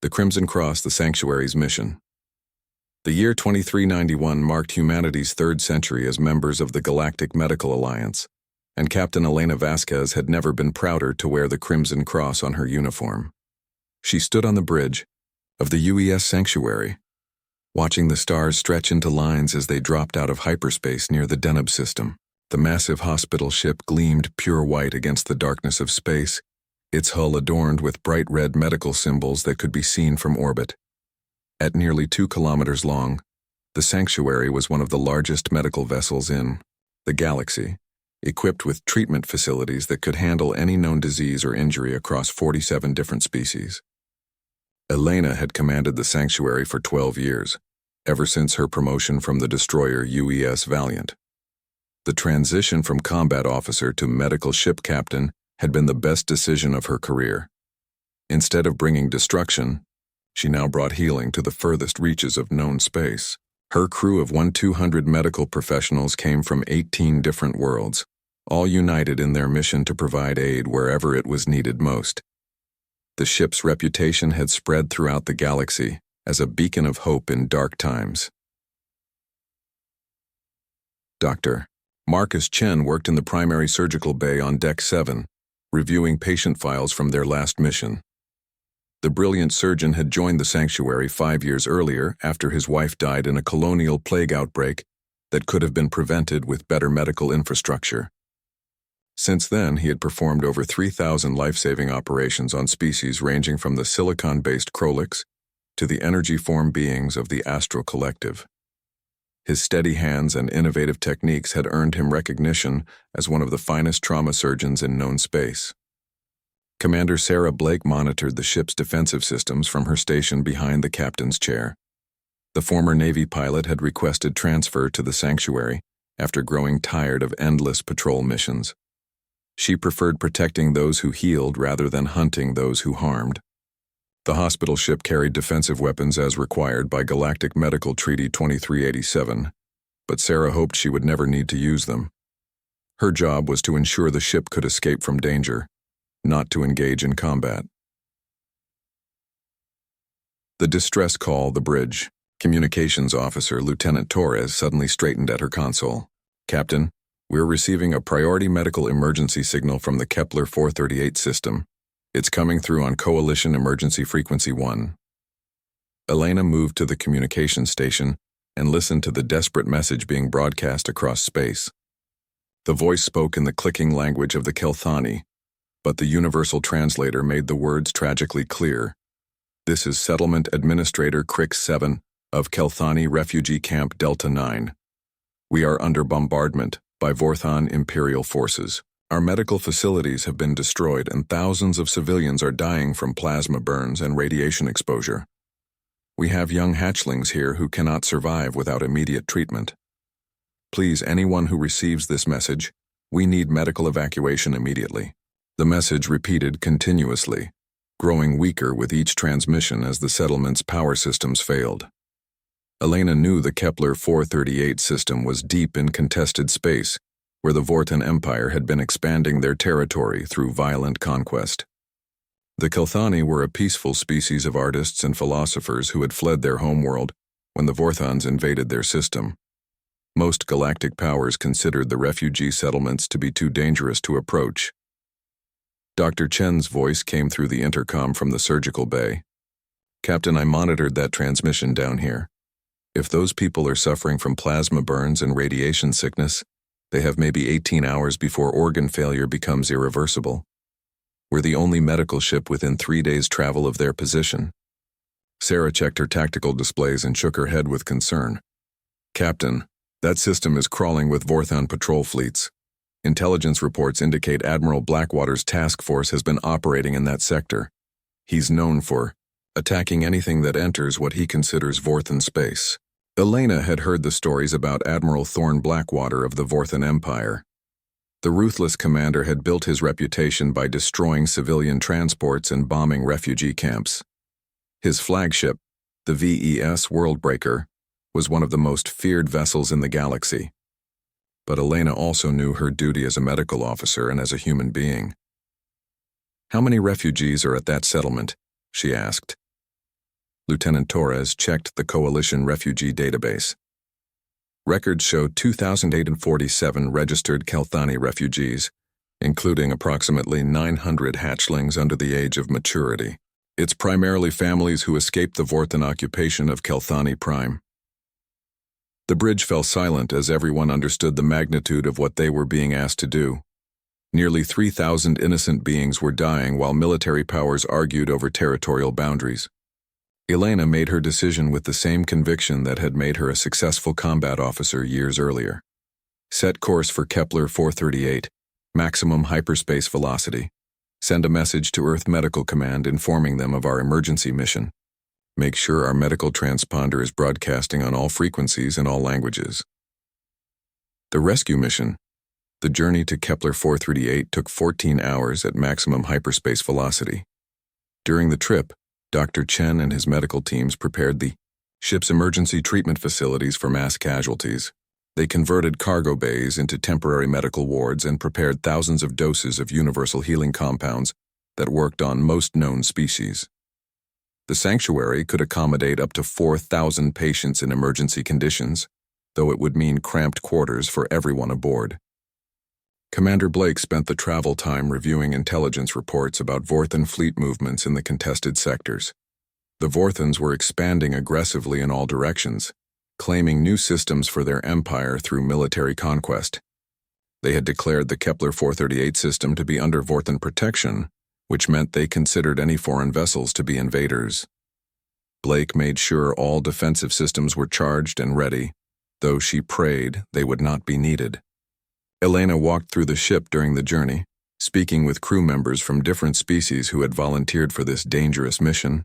The Crimson Cross, the Sanctuary's mission. The year 2391 marked humanity's third century as members of the Galactic Medical Alliance, and Captain Elena Vasquez had never been prouder to wear the Crimson Cross on her uniform. She stood on the bridge of the UES Sanctuary, watching the stars stretch into lines as they dropped out of hyperspace near the Deneb system. The massive hospital ship gleamed pure white against the darkness of space, its hull adorned with bright red medical symbols that could be seen from orbit. At nearly 2 kilometers long, the Sanctuary was one of the largest medical vessels in the galaxy, equipped with treatment facilities that could handle any known disease or injury across 47 different species. Elena had commanded the Sanctuary for 12 years, ever since her promotion from the destroyer UES Valiant. The transition from combat officer to medical ship captain had been the best decision of her career. Instead of bringing destruction, she now brought healing to the furthest reaches of known space. Her crew of 200 medical professionals came from 18 different worlds, all united in their mission to provide aid wherever it was needed most. The ship's reputation had spread throughout the galaxy as a beacon of hope in dark times. Dr. Marcus Chen worked in the primary surgical bay on Deck 7, reviewing patient files from their last mission. The brilliant surgeon had joined the Sanctuary 5 years earlier after his wife died in a colonial plague outbreak that could have been prevented with better medical infrastructure. Since then, he had performed over 3,000 life-saving operations on species ranging from the silicon-based Krolix to the energy-form beings of the Astral Collective. His steady hands and innovative techniques had earned him recognition as one of the finest trauma surgeons in known space. Commander Sarah Blake monitored the ship's defensive systems from her station behind the captain's chair. The former Navy pilot had requested transfer to the Sanctuary after growing tired of endless patrol missions. She preferred protecting those who healed rather than hunting those who harmed. The hospital ship carried defensive weapons as required by Galactic Medical Treaty 2387, but Sarah hoped she would never need to use them. Her job was to ensure the ship could escape from danger, not to engage in combat. The distress call, the bridge. Communications officer Lieutenant Torres suddenly straightened at her console. "Captain, we're receiving a priority medical emergency signal from the Kepler 438 system. It's coming through on Coalition Emergency Frequency 1. Elena moved to the communications station and listened to the desperate message being broadcast across space. The voice spoke in the clicking language of the Kelthani, but the universal translator made the words tragically clear. "This is Settlement Administrator Crix 7 of Kelthani Refugee Camp Delta 9. We are under bombardment by Vorthon Imperial forces. Our medical facilities have been destroyed and thousands of civilians are dying from plasma burns and radiation exposure. We have young hatchlings here who cannot survive without immediate treatment. Please, anyone who receives this message, we need medical evacuation immediately." The message repeated continuously, growing weaker with each transmission as the settlement's power systems failed. Elena knew the Kepler 438 system was deep in contested space, where the Vortan Empire had been expanding their territory through violent conquest. The Kelthani were a peaceful species of artists and philosophers who had fled their homeworld when the Vorthons invaded their system. Most galactic powers considered the refugee settlements to be too dangerous to approach. Dr. Chen's voice came through the intercom from the surgical bay. "Captain, I monitored that transmission down here. If those people are suffering from plasma burns and radiation sickness, they have maybe 18 hours before organ failure becomes irreversible. We're the only medical ship within 3 days' travel of their position." Sarah checked her tactical displays and shook her head with concern. "Captain, that system is crawling with Vorthon patrol fleets. Intelligence reports indicate Admiral Blackwater's task force has been operating in that sector. He's known for attacking anything that enters what he considers Vorthan space." Elena had heard the stories about Admiral Thorn Blackwater of the Vorthan Empire. The ruthless commander had built his reputation by destroying civilian transports and bombing refugee camps. His flagship, the VES Worldbreaker, was one of the most feared vessels in the galaxy. But Elena also knew her duty as a medical officer and as a human being. "How many refugees are at that settlement?" she asked. Lieutenant Torres checked the Coalition refugee database. Records showed 2,847 registered Kelthani refugees, including approximately 900 hatchlings under the age of maturity. It's primarily families who escaped the Vorthan occupation of Kelthani Prime. The bridge fell silent as everyone understood the magnitude of what they were being asked to do. Nearly 3,000 innocent beings were dying while military powers argued over territorial boundaries. Elena made her decision with the same conviction that had made her a successful combat officer years earlier. Set course for Kepler 438, maximum hyperspace velocity. Send a message to Earth Medical Command informing them of our emergency mission. Make sure our medical transponder is broadcasting on all frequencies and all languages. The rescue mission. The journey to Kepler 438 took 14 hours at maximum hyperspace velocity. During the trip, Dr. Chen and his medical teams prepared the ship's emergency treatment facilities for mass casualties. They converted cargo bays into temporary medical wards and prepared thousands of doses of universal healing compounds that worked on most known species. The sanctuary could accommodate up to 4,000 patients in emergency conditions, though it would mean cramped quarters for everyone aboard. Commander Blake spent the travel time reviewing intelligence reports about Vorthan fleet movements in the contested sectors. The Vorthans were expanding aggressively in all directions, claiming new systems for their empire through military conquest. They had declared the Kepler 438 system to be under Vorthan protection, which meant they considered any foreign vessels to be invaders. Blake made sure all defensive systems were charged and ready, though she prayed they would not be needed. Elena walked through the ship during the journey, speaking with crew members from different species who had volunteered for this dangerous mission.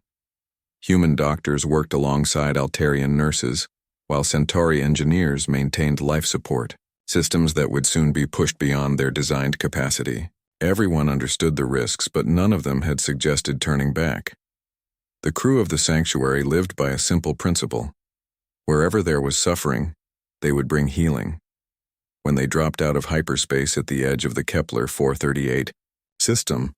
Human doctors worked alongside Altarian nurses, while Centauri engineers maintained life support, systems that would soon be pushed beyond their designed capacity. Everyone understood the risks, but none of them had suggested turning back. The crew of the sanctuary lived by a simple principle. Wherever there was suffering, they would bring healing. When they dropped out of hyperspace at the edge of the Kepler 438 system,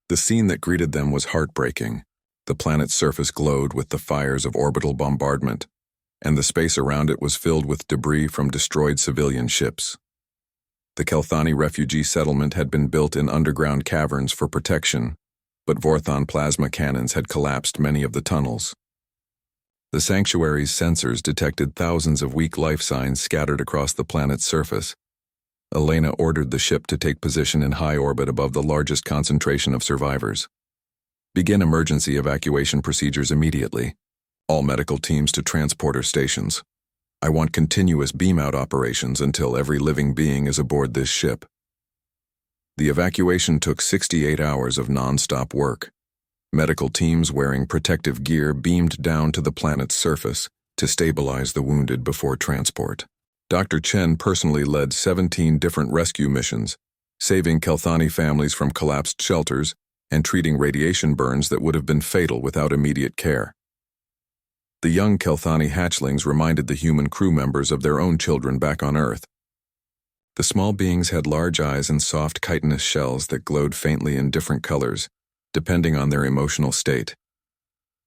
the scene that greeted them was heartbreaking. The planet's surface glowed with the fires of orbital bombardment, and the space around it was filled with debris from destroyed civilian ships. The Kelthani refugee settlement had been built in underground caverns for protection, but Vorthon plasma cannons had collapsed many of the tunnels. The sanctuary's sensors detected thousands of weak life signs scattered across the planet's surface. Elena ordered the ship to take position in high orbit above the largest concentration of survivors. Begin emergency evacuation procedures immediately. All medical teams to transporter stations. I want continuous beam-out operations until every living being is aboard this ship. The evacuation took 68 hours of non-stop work. Medical teams wearing protective gear beamed down to the planet's surface to stabilize the wounded before transport. Dr. Chen personally led 17 different rescue missions, saving Kelthani families from collapsed shelters and treating radiation burns that would have been fatal without immediate care. The young Kelthani hatchlings reminded the human crew members of their own children back on Earth. The small beings had large eyes and soft chitinous shells that glowed faintly in different colors, depending on their emotional state.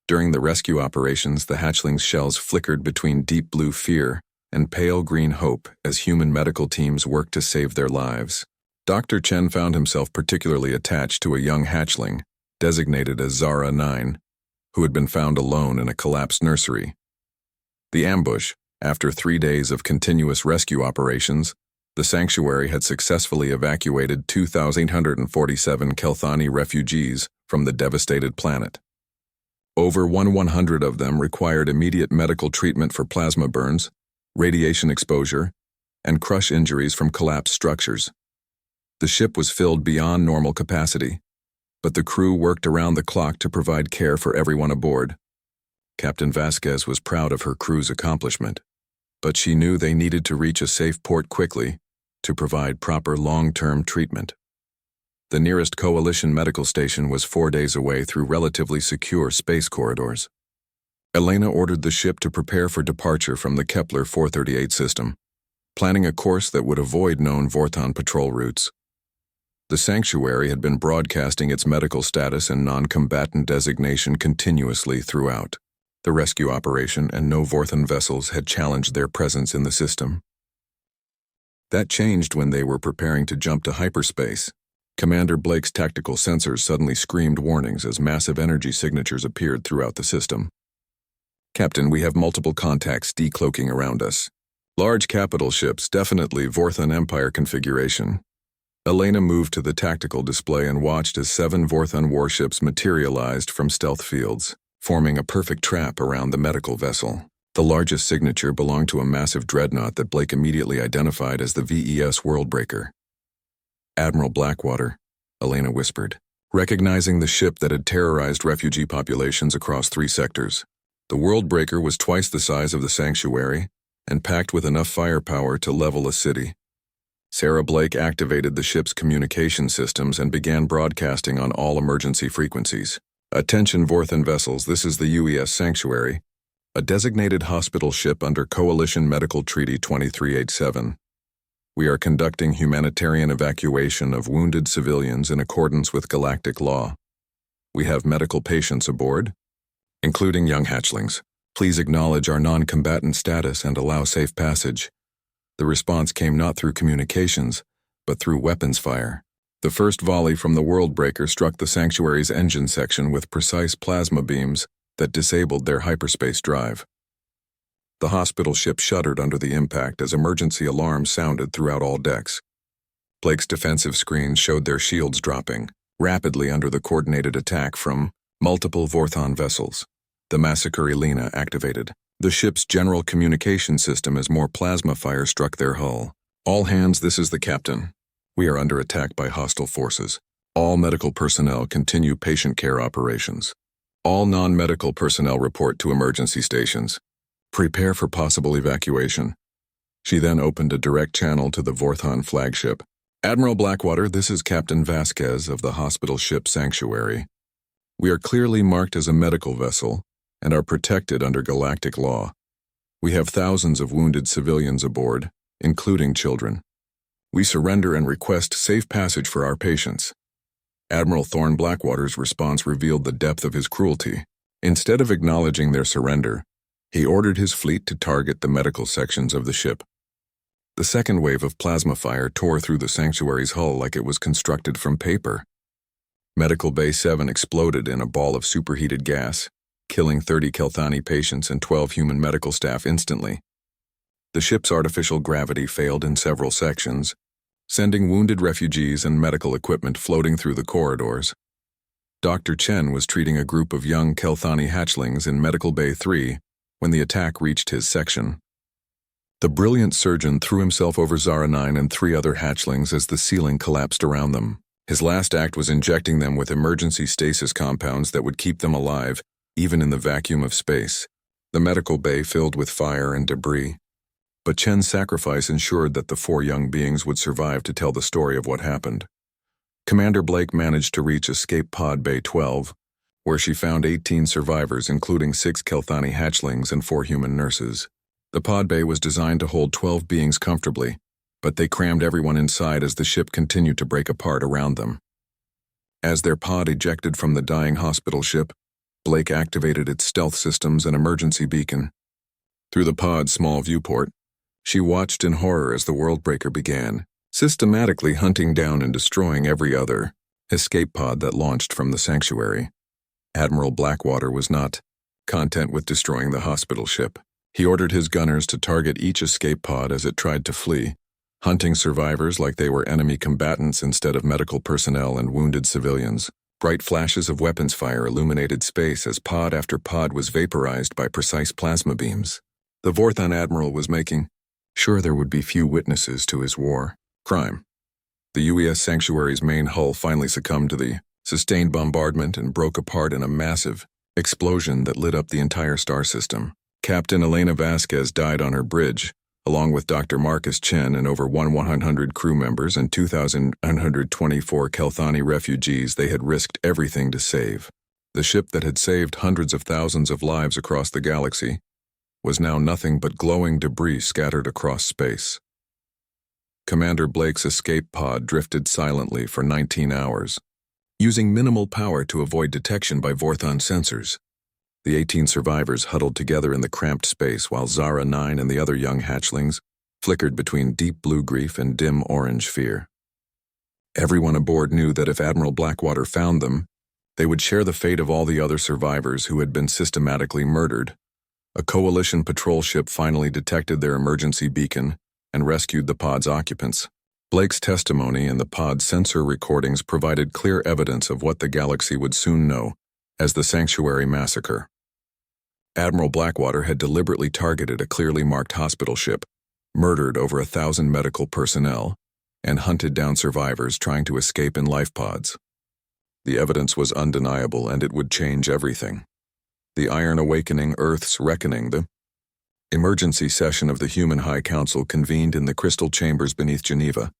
During the rescue operations, the hatchlings' shells flickered between deep blue fear and pale green hope as human medical teams worked to save their lives. Dr. Chen found himself particularly attached to a young hatchling, designated as Zara 9, who had been found alone in a collapsed nursery. The ambush, after 3 days of continuous rescue operations, the sanctuary had successfully evacuated 2,847 Kelthani refugees from the devastated planet. Over 100 of them required immediate medical treatment for plasma burns, radiation exposure, and crush injuries from collapsed structures. The ship was filled beyond normal capacity, but the crew worked around the clock to provide care for everyone aboard. Captain Vasquez was proud of her crew's accomplishment, but she knew they needed to reach a safe port quickly to provide proper long-term treatment. The nearest Coalition medical station was 4 days away through relatively secure space corridors. Elena ordered the ship to prepare for departure from the Kepler 438 system, planning a course that would avoid known Vorthon patrol routes. The sanctuary had been broadcasting its medical status and non-combatant designation continuously throughout. The rescue operation and no Vorthon vessels had challenged their presence in the system. That changed when they were preparing to jump to hyperspace. Commander Blake's tactical sensors suddenly screamed warnings as massive energy signatures appeared throughout the system. "Captain, we have multiple contacts decloaking around us. Large capital ships, definitely Vorthon Empire configuration." Elena moved to the tactical display and watched as 7 Vorthon warships materialized from stealth fields, forming a perfect trap around the medical vessel. The largest signature belonged to a massive dreadnought that Blake immediately identified as the VES Worldbreaker. "Admiral Blackwater," Elena whispered, recognizing the ship that had terrorized refugee populations across 3 sectors. The Worldbreaker was twice the size of the Sanctuary and packed with enough firepower to level a city. Sarah Blake activated the ship's communication systems and began broadcasting on all emergency frequencies. "Attention Vorthon vessels, this is the UES Sanctuary, a designated hospital ship under Coalition Medical Treaty 2387. We are conducting humanitarian evacuation of wounded civilians in accordance with Galactic law. We have medical patients aboard, including young hatchlings. Please acknowledge our non-combatant status and allow safe passage." The response came not through communications, but through weapons fire. The first volley from the Worldbreaker struck the Sanctuary's engine section with precise plasma beams that disabled their hyperspace drive. The hospital ship shuddered under the impact as emergency alarms sounded throughout all decks. Blake's defensive screens showed their shields dropping rapidly under the coordinated attack from multiple Vorthon vessels. The Massacre Elena activated the ship's general communication system as more plasma fire struck their hull. "All hands, this is the captain. We are under attack by hostile forces. All medical personnel continue patient care operations. All non-medical personnel report to emergency stations. Prepare for possible evacuation." She then opened a direct channel to the Vorthon flagship. "Admiral Blackwater, this is Captain Vasquez of the hospital ship Sanctuary. We are clearly marked as a medical vessel and are protected under Galactic law. We have thousands of wounded civilians aboard, including children. We surrender and request safe passage for our patients." Admiral Thorne Blackwater's response revealed the depth of his cruelty. Instead of acknowledging their surrender, he ordered his fleet to target the medical sections of the ship. The second wave of plasma fire tore through the Sanctuary's hull like it was constructed from paper. Medical Bay 7 exploded in a ball of superheated gas, killing 30 Kelthani patients and 12 human medical staff instantly. The ship's artificial gravity failed in several sections, sending wounded refugees and medical equipment floating through the corridors. Dr. Chen was treating a group of young Kelthani hatchlings in Medical Bay 3 when the attack reached his section. The brilliant surgeon threw himself over Zara 9 and 3 other hatchlings as the ceiling collapsed around them. His last act was injecting them with emergency stasis compounds that would keep them alive, even in the vacuum of space. The medical bay filled with fire and debris. But Chen's sacrifice ensured that the 4 young beings would survive to tell the story of what happened. Commander Blake managed to reach Escape Pod Bay 12, where she found 18 survivors, including 6 Kelthani hatchlings and 4 human nurses. The pod bay was designed to hold 12 beings comfortably, but they crammed everyone inside as the ship continued to break apart around them. As their pod ejected from the dying hospital ship, Blake activated its stealth systems and emergency beacon. Through the pod's small viewport, she watched in horror as the Worldbreaker began, systematically hunting down and destroying every other escape pod that launched from the Sanctuary. Admiral Blackwater was not content with destroying the hospital ship. He ordered his gunners to target each escape pod as it tried to flee, hunting survivors like they were enemy combatants instead of medical personnel and wounded civilians. Bright flashes of weapons fire illuminated space as pod after pod was vaporized by precise plasma beams. The Vorthon admiral was making sure there would be few witnesses to his war crime. The UES Sanctuary's main hull finally succumbed to the sustained bombardment and broke apart in a massive explosion that lit up the entire star system. Captain Elena Vasquez died on her bridge, along with Dr. Marcus Chen and over 1,100 crew members and 2,124 Kelthani refugees they had risked everything to save. The ship that had saved hundreds of thousands of lives across the galaxy was now nothing but glowing debris scattered across space. Commander Blake's escape pod drifted silently for 19 hours, using minimal power to avoid detection by Vorthon sensors. The 18 survivors huddled together in the cramped space while Zara 9 and the other young hatchlings flickered between deep blue grief and dim orange fear. Everyone aboard knew that if Admiral Blackwater found them, they would share the fate of all the other survivors who had been systematically murdered. A coalition patrol ship finally detected their emergency beacon and rescued the pod's occupants. Blake's testimony and the pod's sensor recordings provided clear evidence of what the galaxy would soon know as the Sanctuary Massacre. Admiral Blackwater had deliberately targeted a clearly marked hospital ship, murdered over 1,000 medical personnel, and hunted down survivors trying to escape in life pods. The evidence was undeniable, and it would change everything. The Iron Awakening, Earth's Reckoning, the emergency session of the Human High Council convened in the crystal chambers beneath Geneva,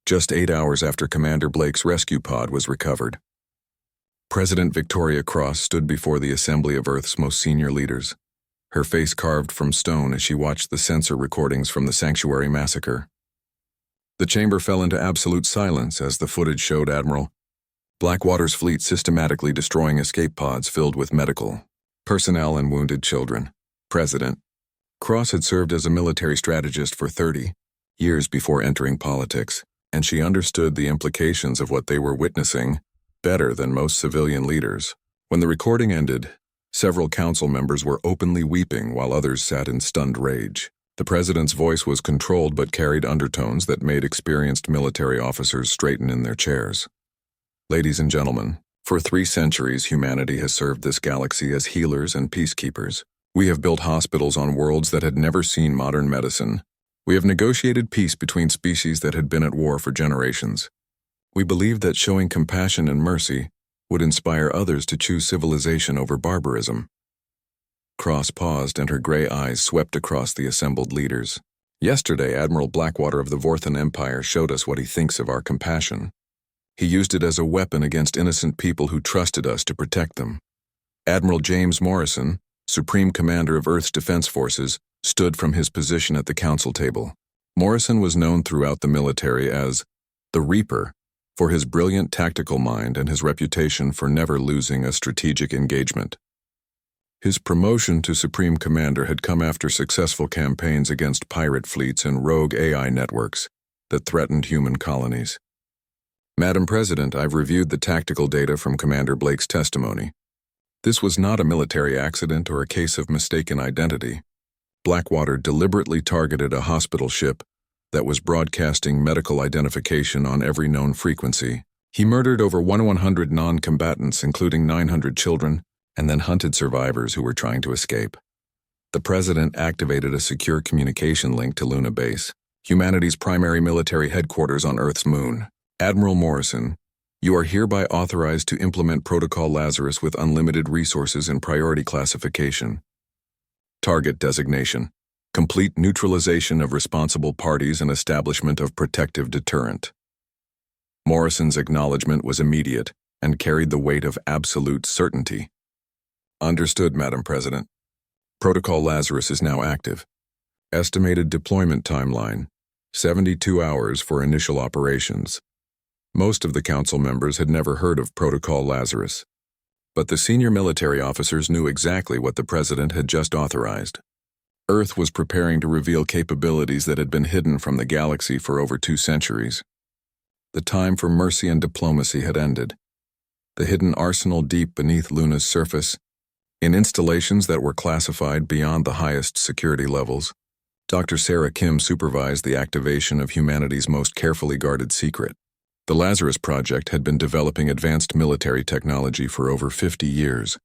just 8 hours after Commander Blake's rescue pod was recovered. President Victoria Cross stood before the assembly of Earth's most senior leaders, her face carved from stone as she watched the sensor recordings from the Sanctuary Massacre. The chamber fell into absolute silence as the footage showed Admiral Blackwater's fleet systematically destroying escape pods filled with medical personnel and wounded children. President Cross had served as a military strategist for 30 years before entering politics, and she understood the implications of what they were witnessing better than most civilian leaders. When the recording ended, several council members were openly weeping while others sat in stunned rage. The president's voice was controlled but carried undertones that made experienced military officers straighten in their chairs. Ladies and gentlemen, for 3 centuries humanity has served this galaxy as healers and peacekeepers. We have built hospitals on worlds that had never seen modern medicine. We have negotiated peace between species that had been at war for generations. We believed that showing compassion and mercy would inspire others to choose civilization over barbarism. Cross paused and her gray eyes swept across the assembled leaders. Yesterday, Admiral Blackwater of the Vorthan Empire showed us what he thinks of our compassion. He used it as a weapon against innocent people who trusted us to protect them. Admiral James Morrison, Supreme Commander of Earth's Defense Forces, stood from his position at the council table. Morrison was known throughout the military as the Reaper, for his brilliant tactical mind and his reputation for never losing a strategic engagement. His promotion to Supreme Commander had come after successful campaigns against pirate fleets and rogue AI networks that threatened human colonies. Madam President, I've reviewed the tactical data from Commander Blake's testimony. This was not a military accident or a case of mistaken identity. Blackwater deliberately targeted a hospital ship that was broadcasting medical identification on every known frequency. He murdered over 100 non-combatants, including 900 children, and then hunted survivors who were trying to escape. The president activated a secure communication link to Luna Base, humanity's primary military headquarters on Earth's moon. Admiral Morrison, you are hereby authorized to implement Protocol Lazarus with unlimited resources and priority classification. Target designation: complete neutralization of responsible parties and establishment of protective deterrent. Morrison's acknowledgement was immediate and carried the weight of absolute certainty. Understood, Madam President. Protocol Lazarus is now active. Estimated deployment timeline: 72 hours for initial operations. Most of the council members had never heard of Protocol Lazarus, but the senior military officers knew exactly what the president had just authorized. Earth was preparing to reveal capabilities that had been hidden from the galaxy for over 2 centuries. The time for mercy and diplomacy had ended. The hidden arsenal deep beneath Luna's surface, in installations that were classified beyond the highest security levels, Dr. Sarah Kim supervised the activation of humanity's most carefully guarded secret. The Lazarus Project had been developing advanced military technology for over 50 years,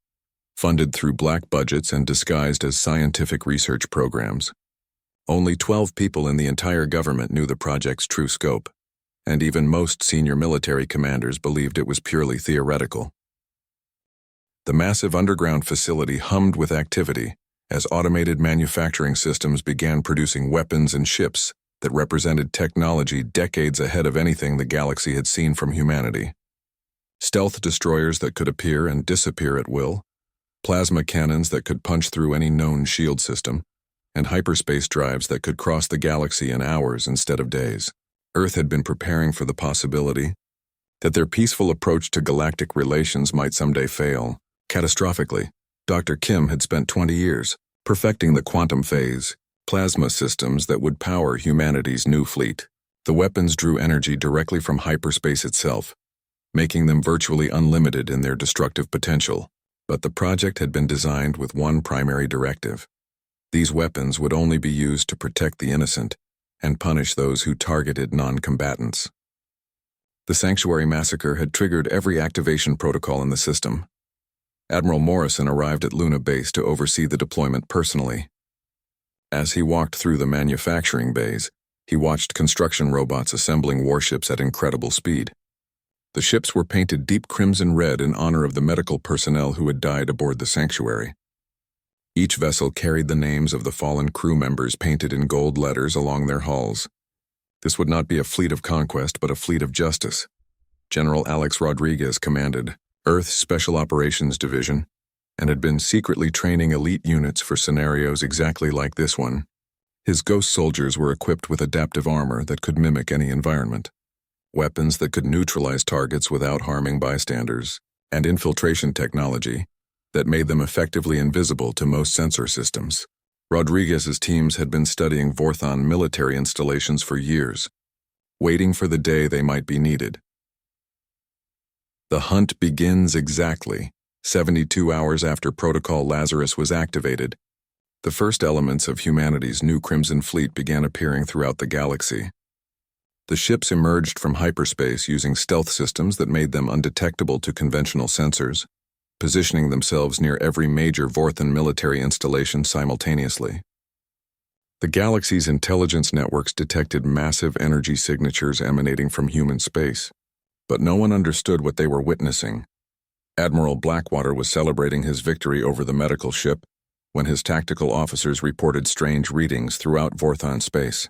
funded through black budgets and disguised as scientific research programs. Only 12 people in the entire government knew the project's true scope, and even most senior military commanders believed it was purely theoretical. The massive underground facility hummed with activity as automated manufacturing systems began producing weapons and ships that represented technology decades ahead of anything the galaxy had seen from humanity. Stealth destroyers that could appear and disappear at will, plasma cannons that could punch through any known shield system, and hyperspace drives that could cross the galaxy in hours instead of days. Earth had been preparing for the possibility that their peaceful approach to galactic relations might someday fail, catastrophically, Dr. Kim had spent 20 years perfecting the quantum phase, plasma systems that would power humanity's new fleet. The weapons drew energy directly from hyperspace itself, making them virtually unlimited in their destructive potential. But the project had been designed with one primary directive. These weapons would only be used to protect the innocent and punish those who targeted non-combatants. The Sanctuary massacre had triggered every activation protocol in the system. Admiral Morrison arrived at Luna Base to oversee the deployment personally. As he walked through the manufacturing bays, he watched construction robots assembling warships at incredible speed. The ships were painted deep crimson red in honor of the medical personnel who had died aboard the Sanctuary. Each vessel carried the names of the fallen crew members painted in gold letters along their hulls. This would not be a fleet of conquest, but a fleet of justice. General Alex Rodriguez commanded Earth's Special Operations Division and had been secretly training elite units for scenarios exactly like this one. His ghost soldiers were equipped with adaptive armor that could mimic any environment, weapons that could neutralize targets without harming bystanders, and infiltration technology that made them effectively invisible to most sensor systems. Rodriguez's teams had been studying Vorthon military installations for years, waiting for the day they might be needed. The hunt begins exactly 72 hours after Protocol Lazarus was activated. The first elements of humanity's new Crimson Fleet began appearing throughout the galaxy. The ships emerged from hyperspace using stealth systems that made them undetectable to conventional sensors, positioning themselves near every major Vorthon military installation simultaneously. The galaxy's intelligence networks detected massive energy signatures emanating from human space, but no one understood what they were witnessing. Admiral Blackwater was celebrating his victory over the medical ship when his tactical officers reported strange readings throughout Vorthon space.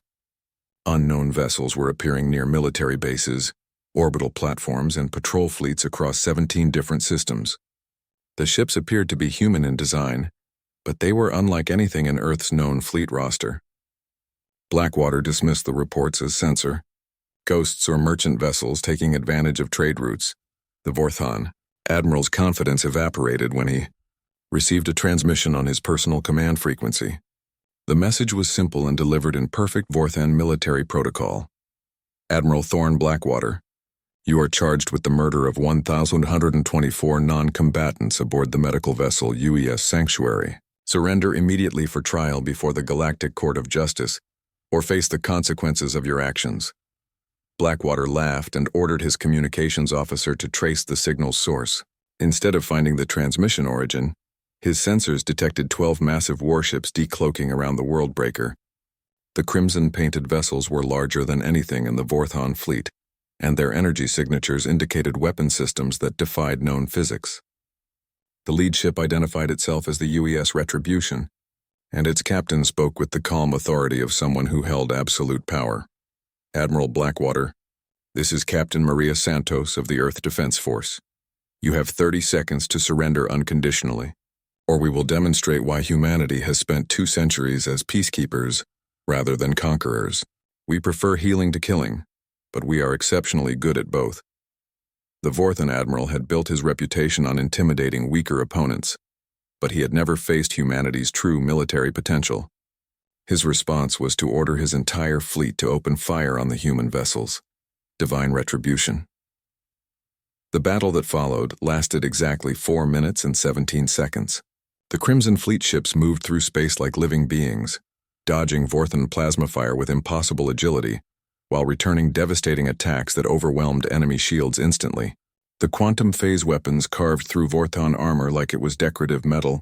Unknown vessels were appearing near military bases, orbital platforms, and patrol fleets across 17 different systems. The ships appeared to be human in design, but they were unlike anything in Earth's known fleet roster. Blackwater dismissed the reports as censor, ghosts or merchant vessels taking advantage of trade routes. The Vorthon Admiral's confidence evaporated when he received a transmission on his personal command frequency. The message was simple and delivered in perfect Vorthon military protocol. Admiral Thorne Blackwater, you are charged with the murder of 1,124 non-combatants aboard the medical vessel UES Sanctuary. Surrender immediately for trial before the Galactic Court of Justice, or face the consequences of your actions. Blackwater laughed and ordered his communications officer to trace the signal's source. Instead of finding the transmission origin, his sensors detected 12 massive warships decloaking around the Worldbreaker. The crimson-painted vessels were larger than anything in the Vorthon fleet, and their energy signatures indicated weapon systems that defied known physics. The lead ship identified itself as the UES Retribution, and its captain spoke with the calm authority of someone who held absolute power. Admiral Blackwater, this is Captain Maria Santos of the Earth Defense Force. You have 30 seconds to surrender unconditionally, or we will demonstrate why humanity has spent 2 centuries as peacekeepers rather than conquerors. We prefer healing to killing, but we are exceptionally good at both. The Vorthon Admiral had built his reputation on intimidating weaker opponents, but he had never faced humanity's true military potential. His response was to order his entire fleet to open fire on the human vessels. Divine retribution. The battle that followed lasted exactly 4 minutes and 17 seconds. The Crimson Fleet ships moved through space like living beings, dodging Vorthon plasma fire with impossible agility, while returning devastating attacks that overwhelmed enemy shields instantly. The quantum phase weapons carved through Vorthon armor like it was decorative metal,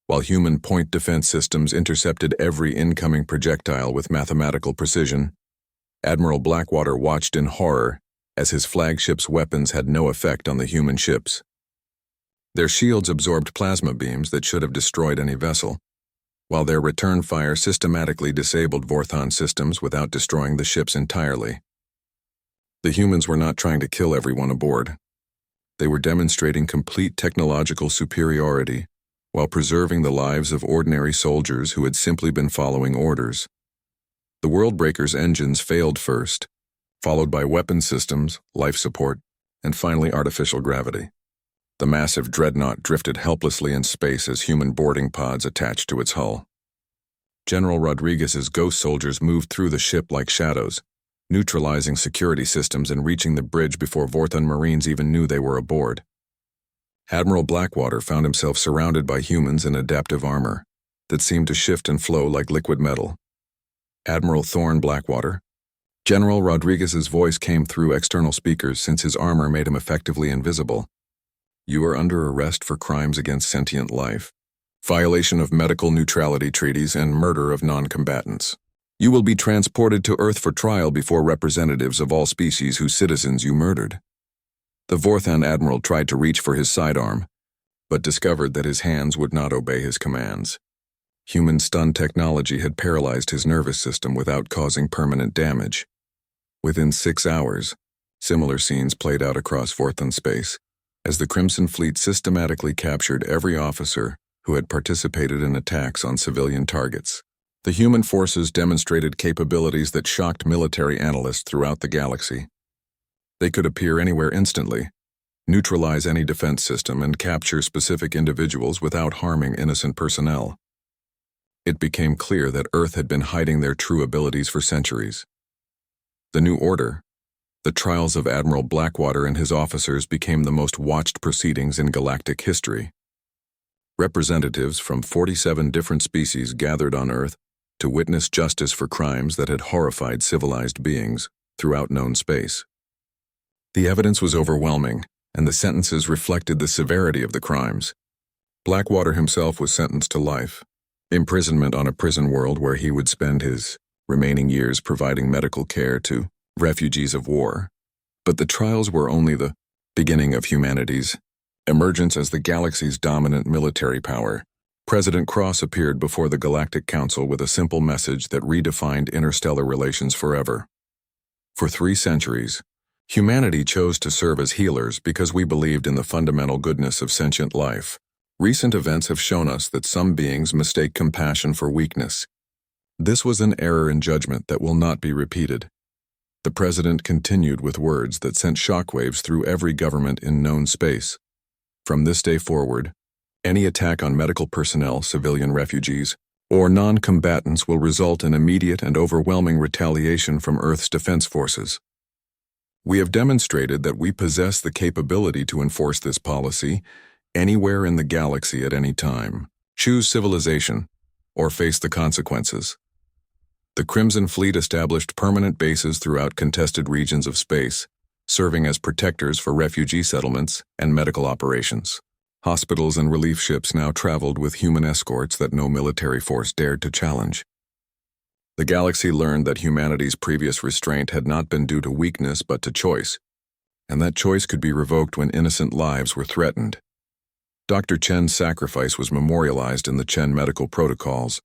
while human point defense systems intercepted every incoming projectile with mathematical precision. Admiral Blackwater watched in horror as his flagship's weapons had no effect on the human ships. Their shields absorbed plasma beams that should have destroyed any vessel, while their return fire systematically disabled Vorthon systems without destroying the ships entirely. The humans were not trying to kill everyone aboard. They were demonstrating complete technological superiority while preserving the lives of ordinary soldiers who had simply been following orders. The Worldbreaker's engines failed first, followed by weapon systems, life support, and finally artificial gravity. The massive dreadnought drifted helplessly in space as human boarding pods attached to its hull. General Rodriguez's ghost soldiers moved through the ship like shadows, neutralizing security systems and reaching the bridge before Vorthon Marines even knew they were aboard. Admiral Blackwater found himself surrounded by humans in adaptive armor that seemed to shift and flow like liquid metal. Admiral Thorne Blackwater. General Rodriguez's voice came through external speakers since his armor made him effectively invisible. You are under arrest for crimes against sentient life, violation of medical neutrality treaties, and murder of non-combatants. You will be transported to Earth for trial before representatives of all species whose citizens you murdered. The Vorthon admiral tried to reach for his sidearm, but discovered that his hands would not obey his commands. Human stun technology had paralyzed his nervous system without causing permanent damage. Within 6 hours, similar scenes played out across Vorthon space, as the Crimson Fleet systematically captured every officer who had participated in attacks on civilian targets. The human forces demonstrated capabilities that shocked military analysts throughout the galaxy. They could appear anywhere instantly, neutralize any defense system, and capture specific individuals without harming innocent personnel. It became clear that Earth had been hiding their true abilities for centuries. The New Order, the trials of Admiral Blackwater and his officers, became the most watched proceedings in galactic history. Representatives from 47 different species gathered on Earth to witness justice for crimes that had horrified civilized beings throughout known space. The evidence was overwhelming, and the sentences reflected the severity of the crimes. Blackwater himself was sentenced to life, imprisonment on a prison world where he would spend his remaining years providing medical care to refugees of war. But the trials were only the beginning of humanity's emergence as the galaxy's dominant military power. President Cross appeared before the Galactic Council with a simple message that redefined interstellar relations forever. For 3 centuries, humanity chose to serve as healers because we believed in the fundamental goodness of sentient life. Recent events have shown us that some beings mistake compassion for weakness. This was an error in judgment that will not be repeated. The president continued with words that sent shockwaves through every government in known space. From this day forward, any attack on medical personnel, civilian refugees, or non-combatants will result in immediate and overwhelming retaliation from Earth's defense forces. We have demonstrated that we possess the capability to enforce this policy anywhere in the galaxy at any time. Choose civilization, or face the consequences. The Crimson Fleet established permanent bases throughout contested regions of space, serving as protectors for refugee settlements and medical operations. Hospitals and relief ships now traveled with human escorts that no military force dared to challenge. The galaxy learned that humanity's previous restraint had not been due to weakness but to choice, and that choice could be revoked when innocent lives were threatened. Dr. Chen's sacrifice was memorialized in the Chen medical protocols,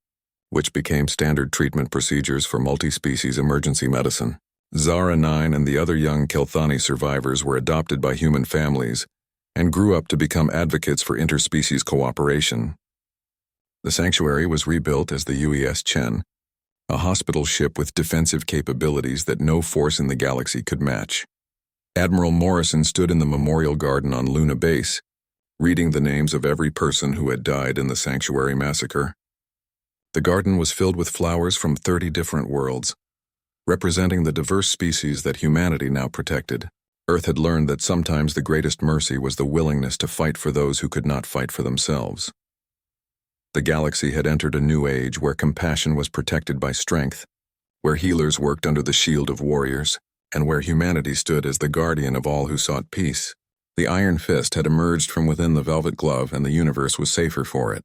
which became standard treatment procedures for multi-species emergency medicine. Zara 9 and the other young Kelthani survivors were adopted by human families and grew up to become advocates for interspecies cooperation. The sanctuary was rebuilt as the UES Chen, a hospital ship with defensive capabilities that no force in the galaxy could match. Admiral Morrison stood in the memorial garden on Luna Base, reading the names of every person who had died in the sanctuary massacre. The garden was filled with flowers from 30 different worlds, representing the diverse species that humanity now protected. Earth had learned that sometimes the greatest mercy was the willingness to fight for those who could not fight for themselves. The galaxy had entered a new age where compassion was protected by strength, where healers worked under the shield of warriors, and where humanity stood as the guardian of all who sought peace. The Iron Fist had emerged from within the velvet glove, and the universe was safer for it.